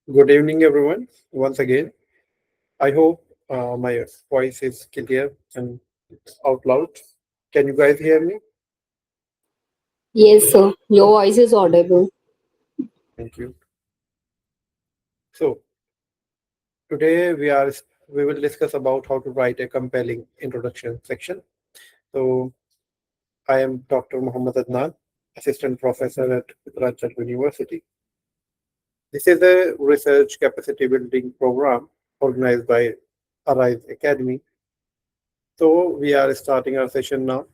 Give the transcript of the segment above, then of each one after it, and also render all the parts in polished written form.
Good evening, everyone. Once again, I hope my voice is clear and out loud. Can you guys hear me? Yes, sir. Your voice is audible. Thank you. So today we will discuss about how to write a compelling introduction section. So I am Dr. Muhammad Adnan, Assistant Professor at Uttarakhand University. This is a research capacity building program organized by Arise Academy. So we are starting our session now.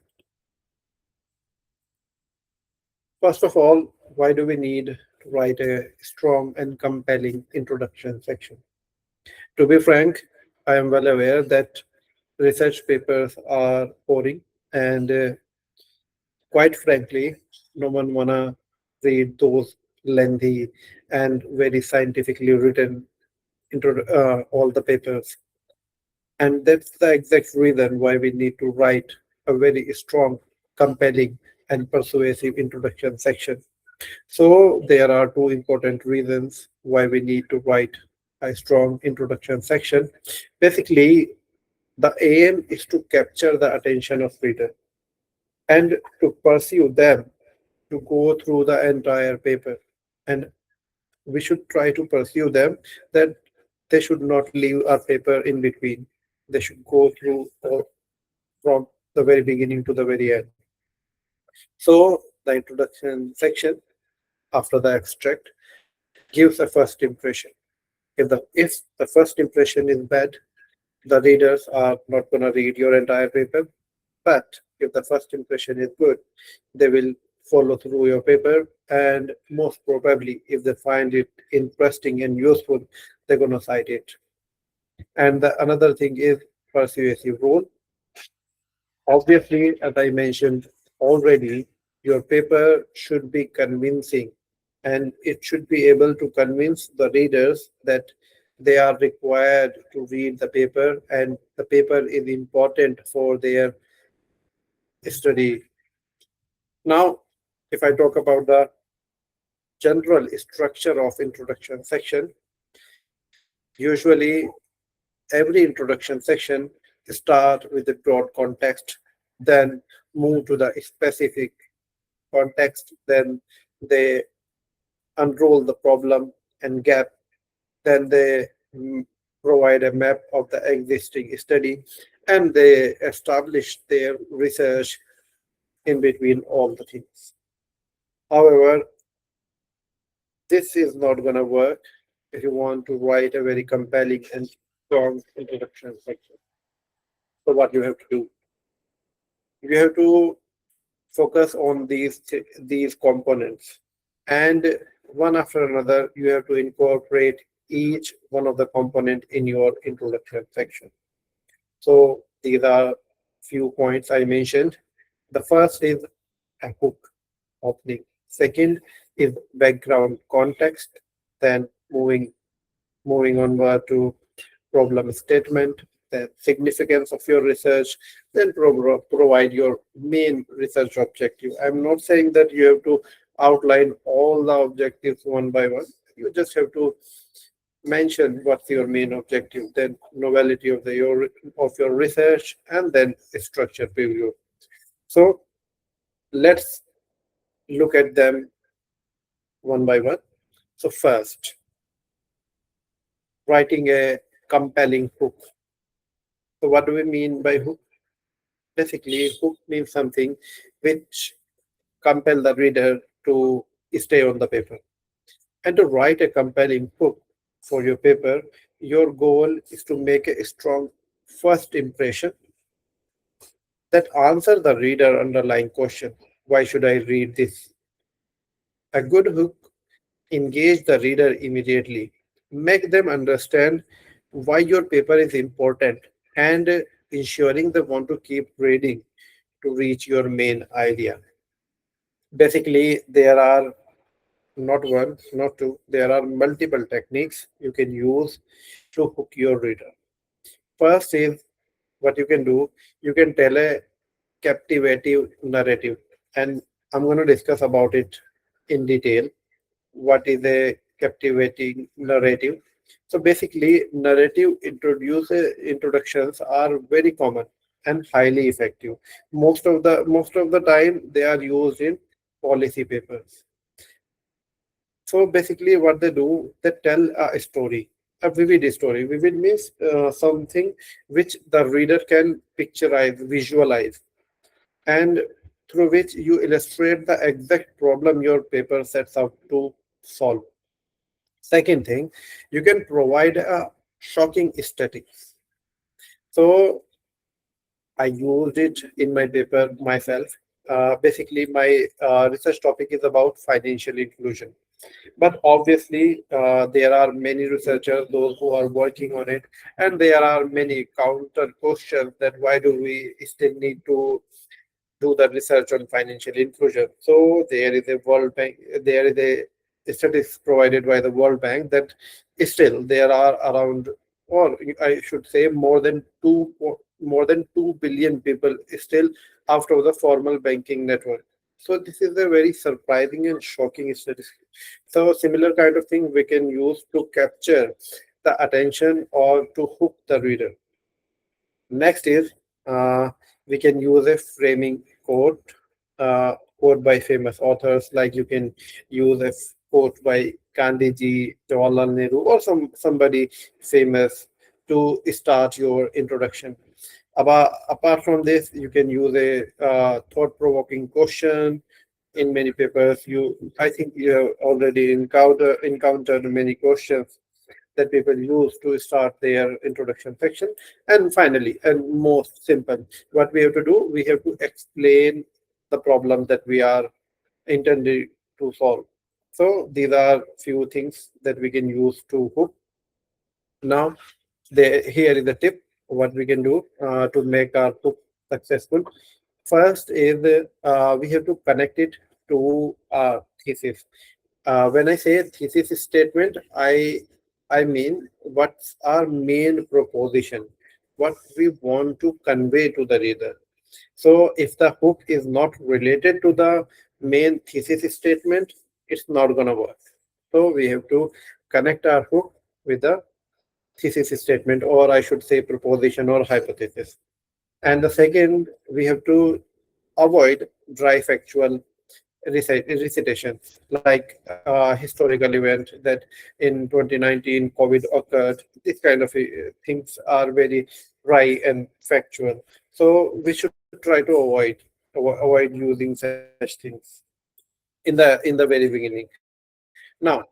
First of all, why do we need to write a strong and compelling introduction section? To be frank, I am well aware that research papers are boring and quite frankly, no one wanna read those lengthy and very scientifically written all the papers. And that's the exact reason why we need to write a very strong, compelling, and persuasive introduction section. So there are two important reasons why we need to write a strong introduction section. Basically, the aim is to capture the attention of reader and to pursue them to go through the entire paper. And we should try to pursue them that they should not leave our paper in between. They should go through from the very beginning to the very end. So the introduction section after the extract gives a first impression. If the first impression is bad, the readers are not going to read your entire paper. But if the first impression is good, they will follow through your paper, and most probably, if they find it interesting and useful, they're going to cite it. And the another thing is persuasive role. Obviously, as I mentioned already, your paper should be convincing and it should be able to convince the readers that they are required to read the paper and the paper is important for their study. Now, if I talk about the general structure of introduction section, usually every introduction section start with the broad context, then move to the specific context, then they unroll the problem and gap, then they provide a map of the existing study, and they establish their research in between all the things. However, this is not going to work if you want to write a very compelling and strong introduction section. So what you have to do? You have to focus on these components, and one after another, you have to incorporate each one of the component in your introduction section. So these are few points I mentioned. The first is a hook opening. Second is background context. Then moving onward to problem statement, the significance of your research, then provide your main research objective. I'm not saying that you have to outline all the objectives one by one. You just have to mention what's your main objective, then novelty of your research, and then structure preview. So let's look at them one by one. So first, writing a compelling hook. So what do we mean by hook? Basically, hook means something which compel the reader to stay on the paper. And to write a compelling hook for your paper, your goal is to make a strong first impression that answer the reader underlying question. Why should I read this? A good hook engage the reader immediately. Make them understand why your paper is important and ensuring they want to keep reading to reach your main idea. Basically, there are not one, not two, there are multiple techniques you can use to hook your reader. First is what you can do, you can tell a captivative narrative, and I'm going to discuss about it in detail. What is a captivating narrative. So basically, narrative introductions are very common and highly effective. Most of the time, they are used in policy papers. So basically, what they do, they tell a story, a vivid story. Vivid means something which the reader can picturize, visualize, and through which you illustrate the exact problem your paper sets out to solve. Second thing, you can provide a shocking aesthetics. So I used it in my paper myself. Basically, my research topic is about financial inclusion. But obviously, there are many researchers, those who are working on it, and there are many counter questions that why do we still need to do the research on financial inclusion. So there is a World Bank, there is a statistics provided by the World Bank that still there are around, or I should say, more than 2 billion people still out of the formal banking network. So this is a very surprising and shocking statistic. So similar kind of thing we can use to capture the attention or to hook the reader. Next is we can use a framing quote by famous authors, like you can use a quote by Gandhiji, Jawaharlal Nehru, or somebody famous to start your introduction. Apart from this, you can use a thought-provoking question. In many papers, I think you have already encountered many questions that people use to start their introduction section. And finally, and most simple, what we have to do, we have to explain the problem that we are intended to solve. So these are few things that we can use to hook. Now, here is the tip what we can do to make our hook successful. First is we have to connect it to our thesis. When I say thesis statement, I mean what's our main proposition, what we want to convey to the reader. So if the hook is not related to the main thesis statement, it's not gonna work. So we have to connect our hook with the thesis statement, or I should say proposition or hypothesis. And the second, we have to avoid dry factual recitation, like historical event that in 2019 COVID occurred. This kind of things are very dry and factual. So we should try to avoid using such things in the very beginning. Now,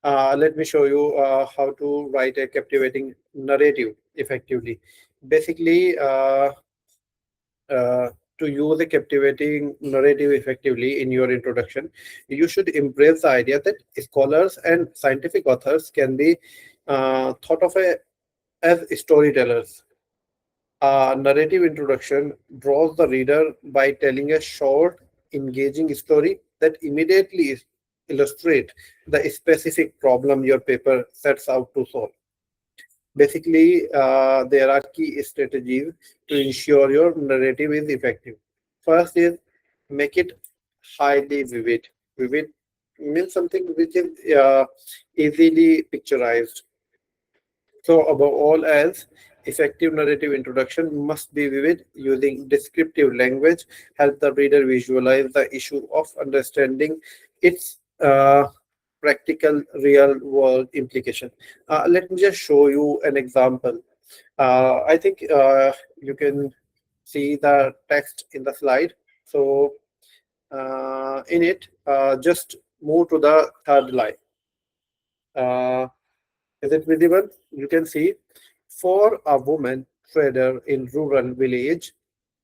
let me show you how to write a captivating narrative effectively. Basically, to use a captivating narrative effectively in your introduction, you should embrace the idea that scholars and scientific authors can be thought of as storytellers. A narrative introduction draws the reader by telling a short, engaging story that immediately illustrate the specific problem your paper sets out to solve. Basically, there are key strategies to ensure your narrative is effective. First is make it highly vivid. Vivid means something which is easily picturized. So, above all else, effective narrative introduction must be vivid, using descriptive language, help the reader visualize the issue of understanding its practical real world implication. Let me just show you an example. I think you can see the text in the slide. So, in it, just move to the third line. Uh, is it visible? You can see, for a woman trader in rural village,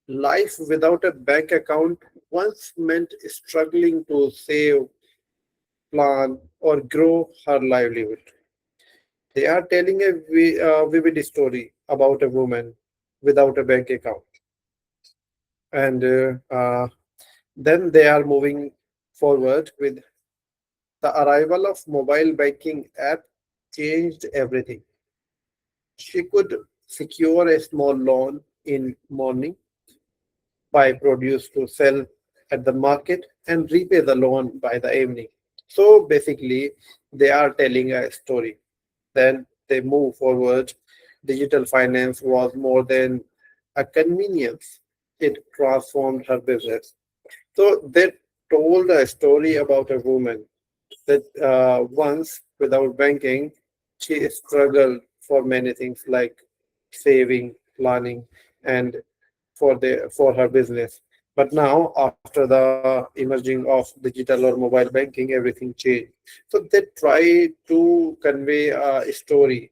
life without a bank account once meant struggling to save, plan, or grow her livelihood. They are telling a vivid story about a woman without a bank account. And then they are moving forward with the arrival of mobile banking app changed everything. She could secure a small loan in morning, buy produce to sell at the market, and repay the loan by the evening. So basically, they are telling a story. Then they move forward. Digital finance was more than a convenience, it transformed her business. So they told a story about a woman that once, without banking, she struggled for many things like saving, planning, and for her business. But now, after the emerging of digital or mobile banking, everything changed. So they try to convey a story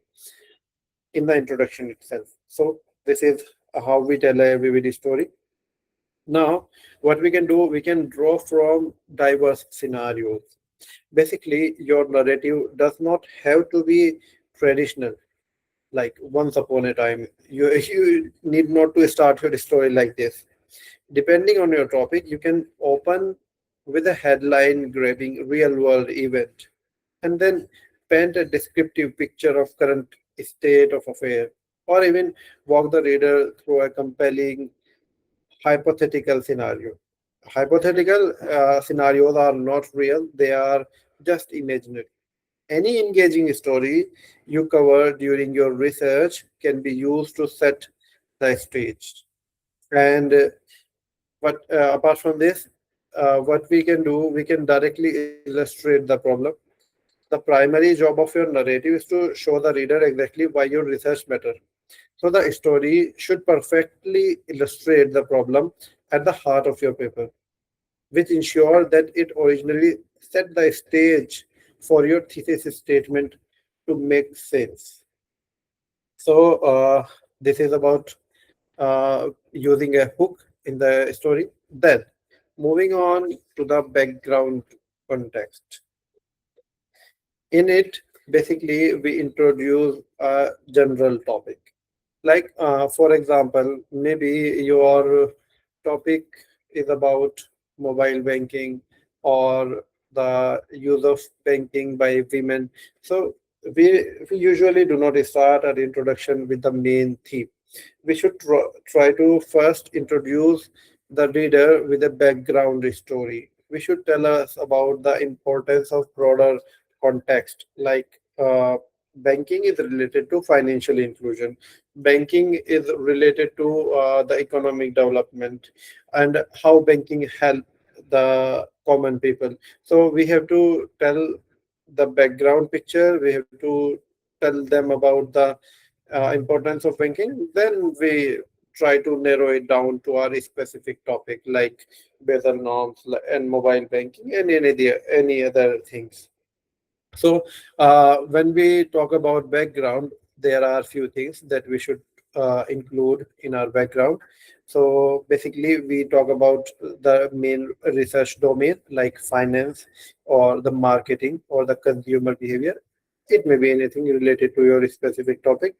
in the introduction itself. So this is how we tell a vivid story. Now, what we can do, we can draw from diverse scenarios. Basically, your narrative does not have to be traditional, like once upon a time. You need not to start your story like this. Depending on your topic, you can open with a headline grabbing real world event and then paint a descriptive picture of current state of affair, or even walk the reader through a compelling hypothetical scenario. Hypothetical scenarios are not real, they are just imaginary. Any engaging story you cover during your research can be used to set the stage. And but apart from this, what we can do, we can directly illustrate the problem. The primary job of your narrative is to show the reader exactly why your research matter. So the story should perfectly illustrate the problem at the heart of your paper, which ensure that it originally set the stage for your thesis statement to make sense. So this is about using a hook in the story. Then moving on to the background context. In it, basically, we introduce a general topic. Like, for example, maybe your topic is about mobile banking or the use of banking by women. So we usually do not start our introduction with the main theme. We should try to first introduce the reader with a background story. We should tell us about the importance of broader context, like banking is related to financial inclusion, banking is related to the economic development, and how banking help the common people. So we have to tell the background picture, we have to tell them about the importance of banking, then we try to narrow it down to our specific topic like Basel norms and mobile banking and any other things. So, when we talk about background, there are few things that we should include in our background. So, basically, we talk about the main research domain like finance or the marketing or the consumer behavior. It may be anything related to your specific topic.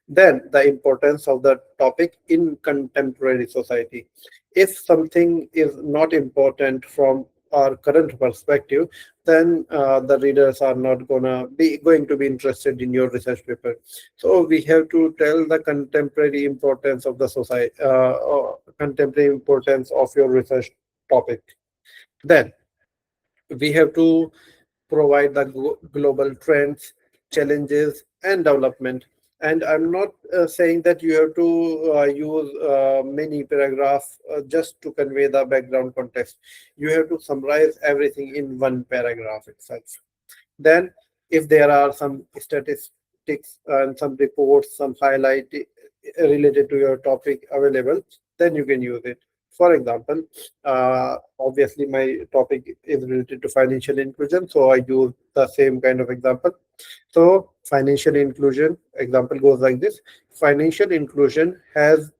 Then, the importance of the topic in contemporary society. If something is not important from our current perspective, then the readers are not going to be interested in your research paper. So we have to tell the contemporary importance of the society, or contemporary importance of your research topic. Then we have to provide the global trends, challenges, and development. And I'm not saying that you have to use many paragraphs just to convey the background context. You have to summarize everything in one paragraph itself. Then, if there are some statistics and some reports, some highlight related to your topic available, then you can use it. For example, obviously my topic is related to financial inclusion, so I use the same kind of example. So, financial inclusion example goes like this: financial inclusion has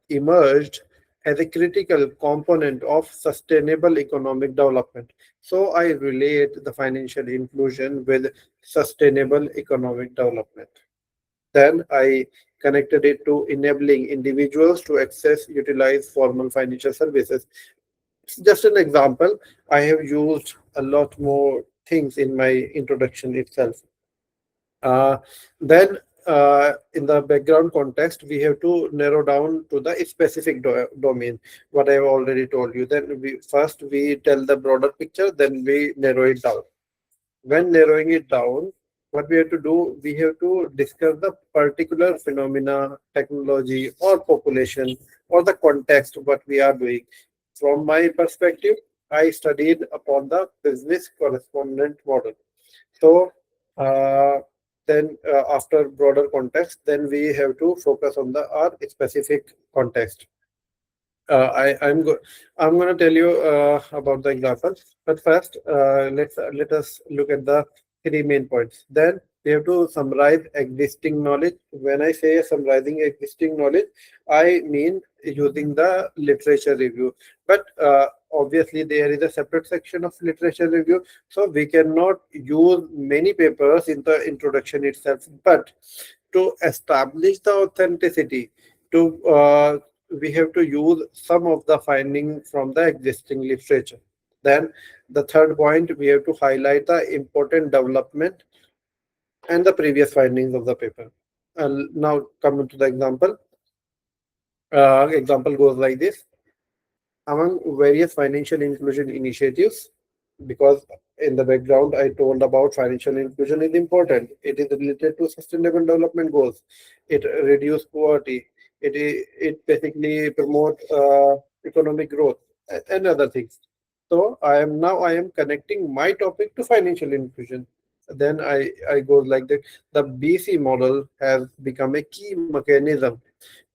emerged as a critical component of sustainable economic development. So I relate the financial inclusion with sustainable economic development. Then I connected it to enabling individuals to access, utilize formal financial services. It's just an example. I have used a lot more things in my introduction itself. Uh, then, in the background context, we have to narrow down to the specific domain. What I have already told you. Then we tell the broader picture, then we narrow it down. When narrowing it down, what we have to do, we have to discuss the particular phenomena, technology, or population, or the context what we are doing. From my perspective, I studied upon the business correspondent model. So then after broader context, then we have to focus on the our specific context. I'm gonna tell you about the example, but first let us look at the three main points. Then we have to summarize existing knowledge. When I say summarizing existing knowledge, I mean using the literature review. But obviously there is a separate section of literature review, so we cannot use many papers in the introduction itself. But to establish the authenticity, to we have to use some of the findings from the existing literature. Then the third point, we have to highlight the important development and the previous findings of the paper. And now coming to the example. Example goes like this. Among various financial inclusion initiatives, because in the background I told about financial inclusion is important. It is related to sustainable development goals. It reduce poverty. It basically promote economic growth and other things. So I am connecting my topic to financial inclusion. Then I go like that. The BC model has become a key mechanism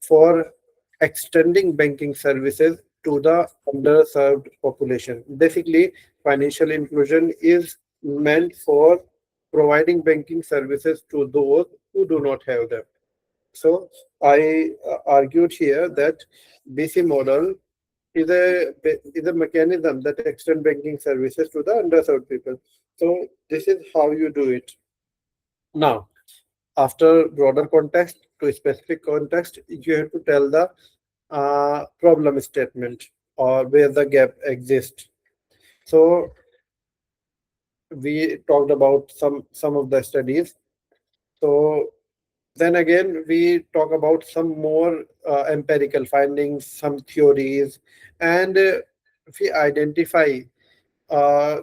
for extending banking services to the underserved population. Basically, financial inclusion is meant for providing banking services to those who do not have them. So I argued here that BC model is a mechanism that extend banking services to the underserved people. So this is how you do it. Now, after broader context to specific context, you have to tell the problem statement or where the gap exists. So we talked about some of the studies. So then again, we talk about some more empirical findings, some theories, and we identify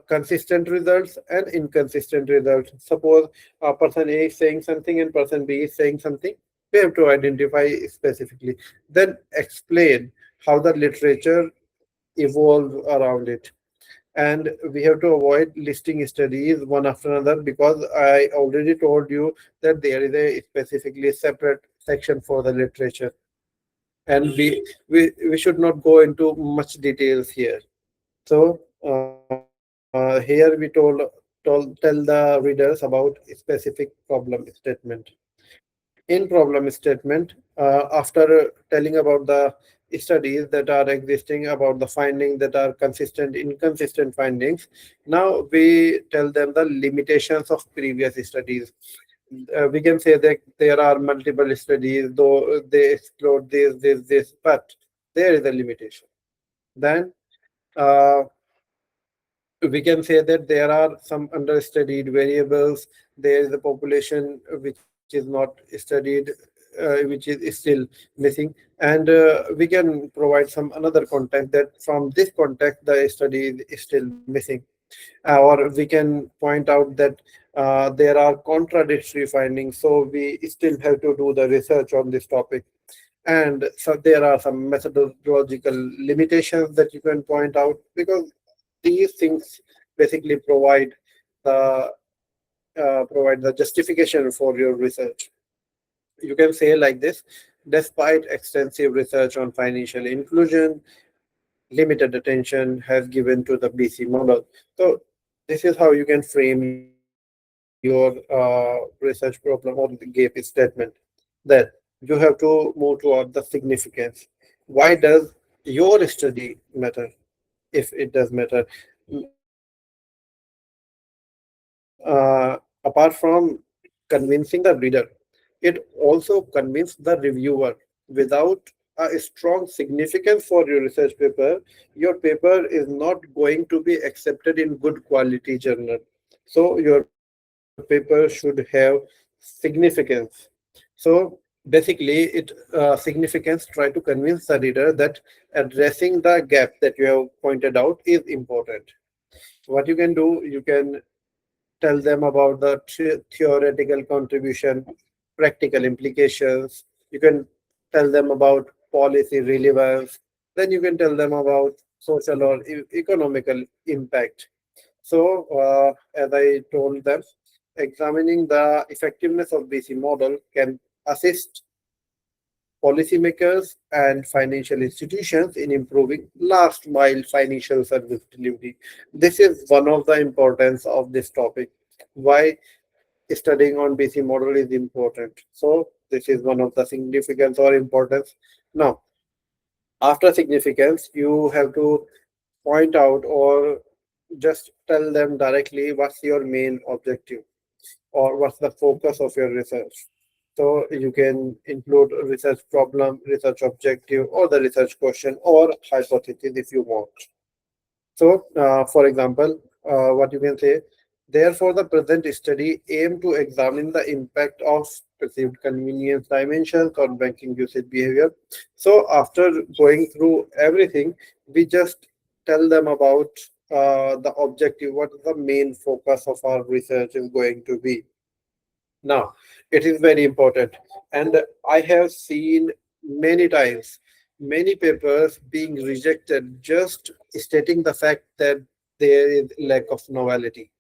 consistent results and inconsistent results. Suppose person A is saying something and person B is saying something. We have to identify specifically. Then explain how the literature evolved around it. And we have to avoid listing studies one after another, because I already told you that there is a specifically separate section for the literature, and we should not go into much details here. So here we tell the readers about specific problem statement. In problem statement, after telling about the studies that are existing, about the findings that are consistent, inconsistent findings, now we tell them the limitations of previous studies. We can say that there are multiple studies, though they explore this, but there is a limitation. Then uh, we can say that there are some understudied variables. There is a population which is not studied, which is still missing, and we can provide some another context that from this context the study is still missing. Or we can point out that there are contradictory findings, so we still have to do the research on this topic. And so there are some methodological limitations that you can point out, because these things basically the provide the justification for your research. You can say like this: despite extensive research on financial inclusion, limited attention has given to the BC model. So this is how you can frame your research problem or the gap statement. That you have to move toward the significance. Why does your study matter? If it does matter, apart from convincing the reader, it also convinced the reviewer. Without a strong significance for your research paper, your paper is not going to be accepted in good quality journal. So your paper should have significance. So basically, it significance try to convince the reader that addressing the gap that you have pointed out is important. What you can do, you can tell tell them about the theoretical contribution, practical implications. You can tell them about policy relevance. Then you can tell them about social or economical impact. So, as I told them, examining the effectiveness of BC model can assist policymakers and financial institutions in improving last mile financial service delivery. This is one of the importance of this topic. Why studying on BC model is important. So this is one of the significance or importance. Now, after significance, you have to point out or just tell them directly what's your main objective or what's the focus of your research. So you can include research problem, research objective, or the research question or hypothesis if you want. So, for example, what you can say, therefore, the present study aim to examine the impact of perceived convenience dimensions on banking usage behavior. So, after going through everything, we just tell them about the objective, what the main focus of our research is going to be. Now, it is very important, and I have seen many times many papers being rejected just stating the fact that there is lack of novelty,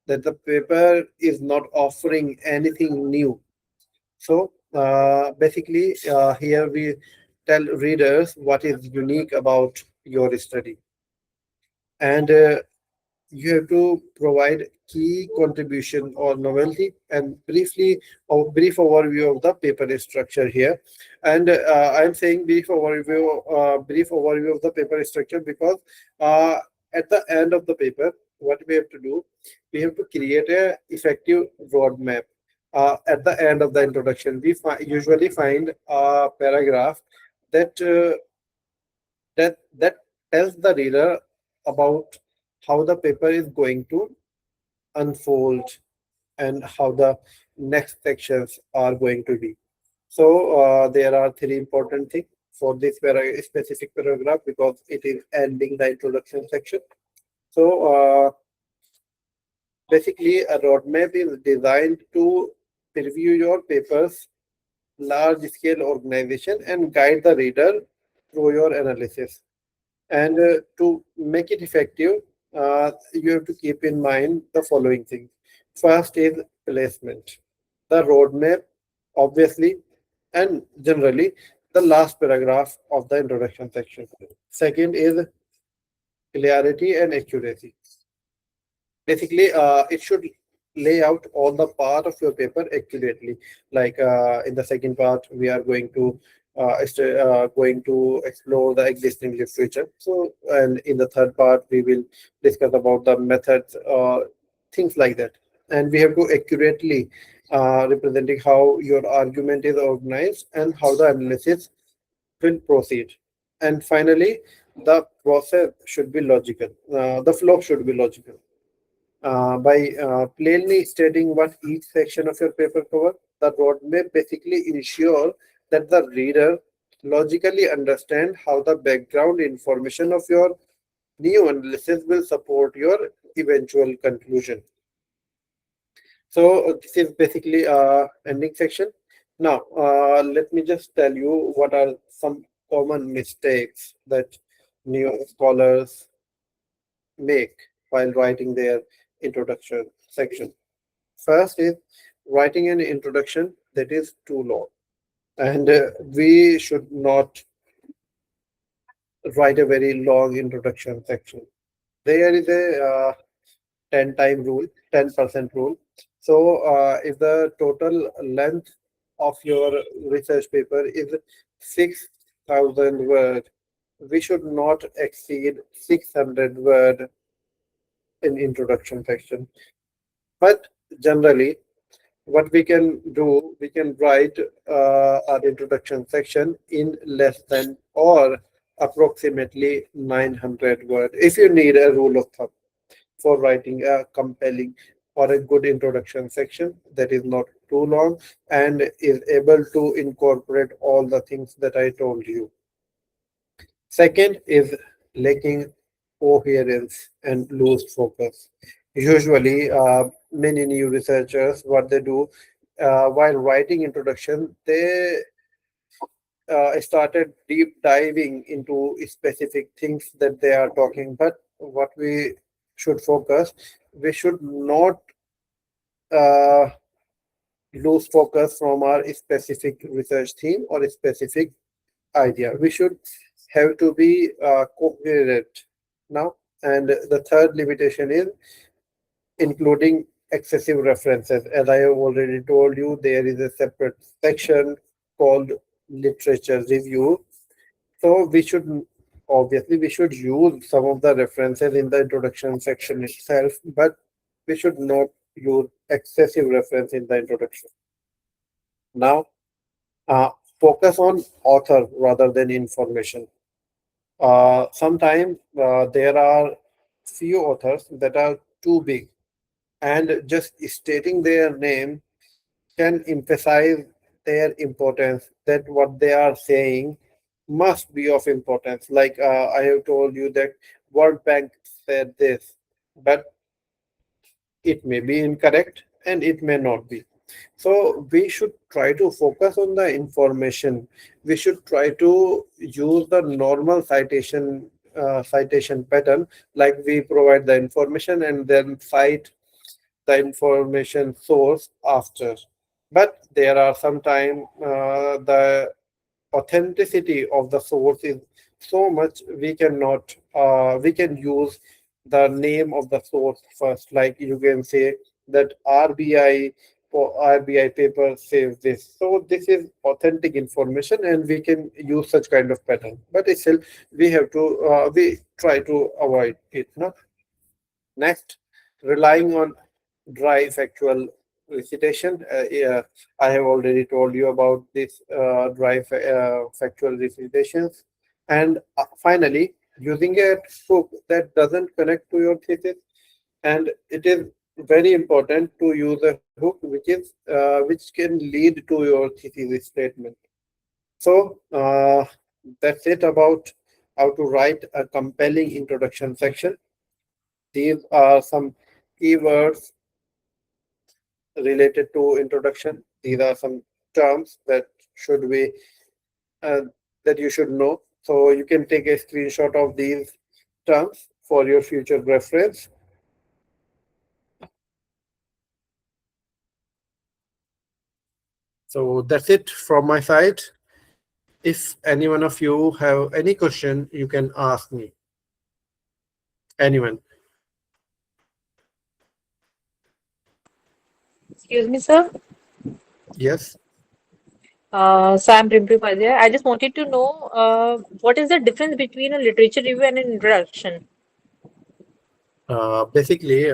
that the paper is not offering anything new. So, basically, here we tell readers what is unique about your study, and you have to provide key contribution or novelty and briefly or brief overview of the paper structure here. And I'm saying brief overview of the paper structure because uh, at the end of the paper, what we have to do, we have to create a effective roadmap. At the end of the introduction, we usually find a paragraph that that tells the reader about how the paper is going to unfold and how the next sections are going to be. So there are three important things for this specific paragraph because it is ending the introduction section. So basically, a roadmap is designed to preview your paper's large-scale organization and guide the reader through your analysis. And to make it effective, you have to keep in mind the following things. First is placement. The roadmap, obviously, and generally, the last paragraph of the introduction section. Second is clarity and accuracy. Basically, it should lay out all the part of your paper accurately. Like in the second part, we are going to explore the existing literature. So, and in the third part, we will discuss about the methods, things like that. And we have to accurately representing how your argument is organized and how the analysis will proceed. And finally, the process should be logical. The flow should be logical by plainly stating what each section of your paper cover. The roadmap basically ensure that the reader logically understand how the background information of your new analysis will support your eventual conclusion. So this is basically ending section. Now let me just tell you what are some common mistakes that new scholars make while writing their introduction section. First is writing an introduction that is too long, and we should not write a very long introduction section. There is a 10 time rule, 10% rule. So if the total length of your research paper is 6,000 words, we should not exceed 600 word in introduction section. But generally, what we can do, we can write our introduction section in less than or approximately 900 words. If you need a rule of thumb for writing a compelling or a good introduction section that is not too long and is able to incorporate all the things that I told you. Second is lacking coherence and loose focus. Usually, many new researchers, what they do while writing introduction, they started deep diving into specific things that they are talking. But what we should focus, we should not uh, lose focus from our specific research theme or a specific idea. We should have to be coherent now. And the third limitation is including excessive references. As I have already told you, there is a separate section called literature review. So we should obviously we should use some of the references in the introduction section itself, but we should not use excessive reference in the introduction. Now, uh, focus on author rather than information. Sometimes there are few authors that are too big, and just stating their name can emphasize their importance, that what they are saying must be of importance. Like I have told you that World Bank said this, but it may be incorrect and it may not be. So we should try to focus on the information. We should try to use the normal citation pattern, like we provide the information and then cite the information source after. But there are sometimes the authenticity of the source is so much, we cannot we can use the name of the source first. Like you can say that RBI or RBI paper says this. So this is authentic information and we can use such kind of pattern. But still we have to we try to avoid it. No? Next, relying on dry factual recitation. Yeah, I have already told you about this factual recitations. And finally, using a hook that doesn't connect to your thesis. And it is very important to use a hook which can lead to your thesis statement. So that's it about how to write a compelling introduction section. These are some keywords related to introduction. These are some terms that should be uh, that you should know. So you can take a screenshot of these terms for your future reference. So that's it from my side. If any one of you have any question, you can ask me. Anyone? Excuse me, sir. Yes. So I'm Rimpi Upadhyay. I just wanted to know what is the difference between a literature review and an introduction? Basically,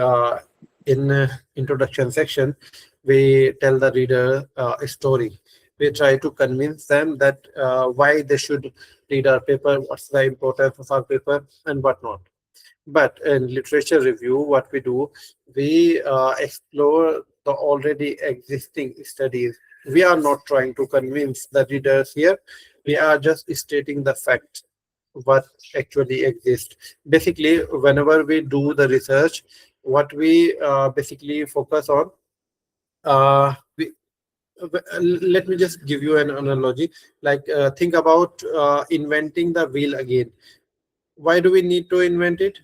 in introduction section, we tell the reader a story. We try to convince them that why they should read our paper, what's the importance of our paper, and whatnot. But in literature review, what we do, we explore the already existing studies. We are not trying to convince the readers here. We are just stating the fact what actually exists. Basically, whenever we do the research, what we basically focus on, we, let me just give you an analogy. Like think about inventing the wheel again. Why do we need to invent it?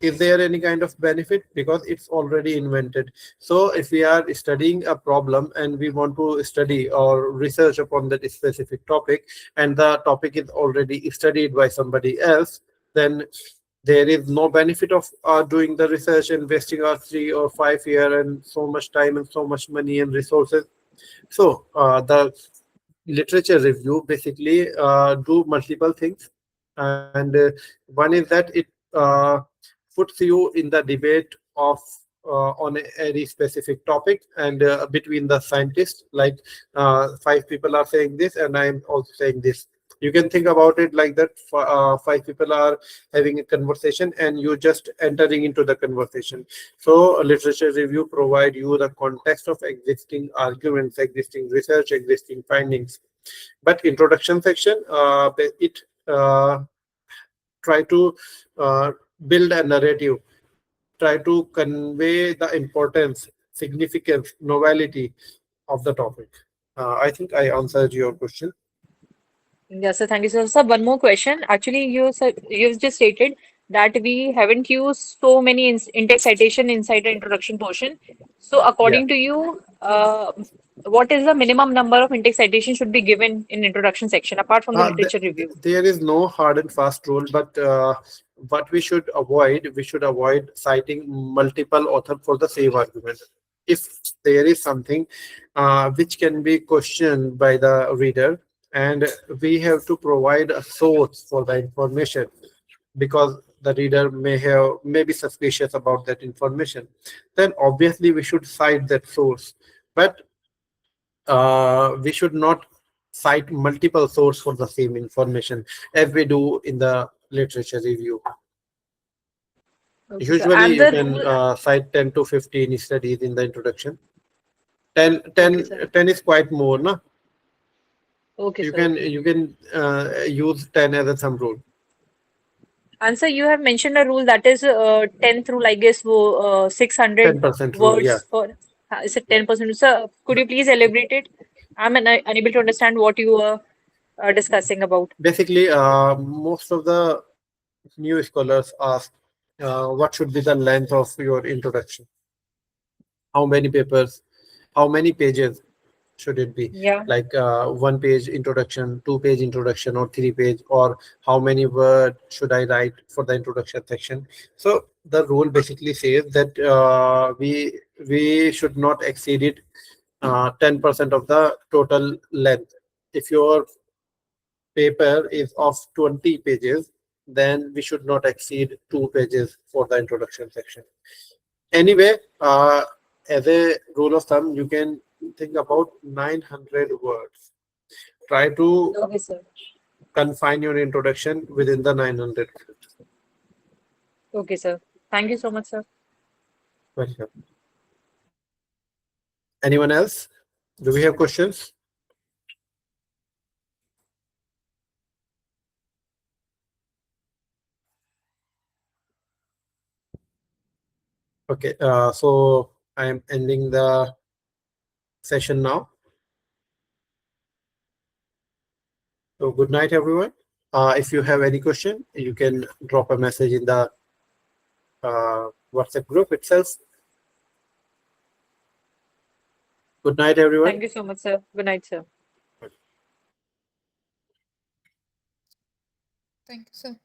Is there any kind of benefit? Because it's already invented. So if we are studying a problem and we want to study or research upon that specific topic, and the topic is already studied by somebody else, then there is no benefit of doing the research and wasting our 3 or 5 year and so much time and so much money and resources. So the literature review basically do multiple things, and one is that it puts you in the debate of on a very specific topic, and between the scientists, like 5 people are saying this and I'm also saying this. You can think about it like that. 5 people are having a conversation and you just entering into the conversation. So a literature review provide you the context of existing arguments, existing research, existing findings. But introduction section, it try to uh, build a narrative, try to convey the importance significance, novelty of the topic. I think I answered your question. Yes, sir. Thank you, sir. Sir, one more question. Actually, you've just stated that we haven't used so many in-text citation inside the introduction portion. So, Yeah. according to you, what is the minimum number of in-text citation should be given in introduction section apart from the literature review? There is no hard and fast rule, but what we should avoid citing multiple author for the same argument. If there is something which can be questioned by the reader, and we have to provide a source for the information, because the reader may be suspicious about that information, then obviously we should cite that source. But we should not cite multiple sources for the same information as we do in the literature review. Okay, sir. Usually And you the can rule, cite 10 to 15 studies in the introduction. 10, okay, 10, sir. 10 is quite more, no? Okay, You sir. can Okay. use 10 as a thumb rule. And sir, you have mentioned a rule that is 10 through, I guess, 600 10% rule, yeah. words for, is it Yeah. 10%? Sir, could you please elaborate it? I'm unable to understand what you are discussing about. Basically, most of the new scholars ask what should be the length of your introduction, how many papers, how many pages should it be, Yeah. like 1 page introduction, 2 page introduction, or 3 page, or how many words should I write for the introduction section. So the rule basically says that we should not exceed it 10% of the total length. If your paper is of 20 pages, then we should not exceed 2 pages for the introduction section. Anyway, as a rule of thumb, you can think about 900 words. Try to Okay, sir. confine your introduction within the 900 words. Okay, sir. Thank you so much, sir. Welcome. Anyone else? Do we have questions? Okay, so I am ending the session now. So good night, everyone. If you have any question, you can drop a message in the WhatsApp group itself. Good night, everyone. Thank you so much, sir. Good night, sir. Thank you, sir.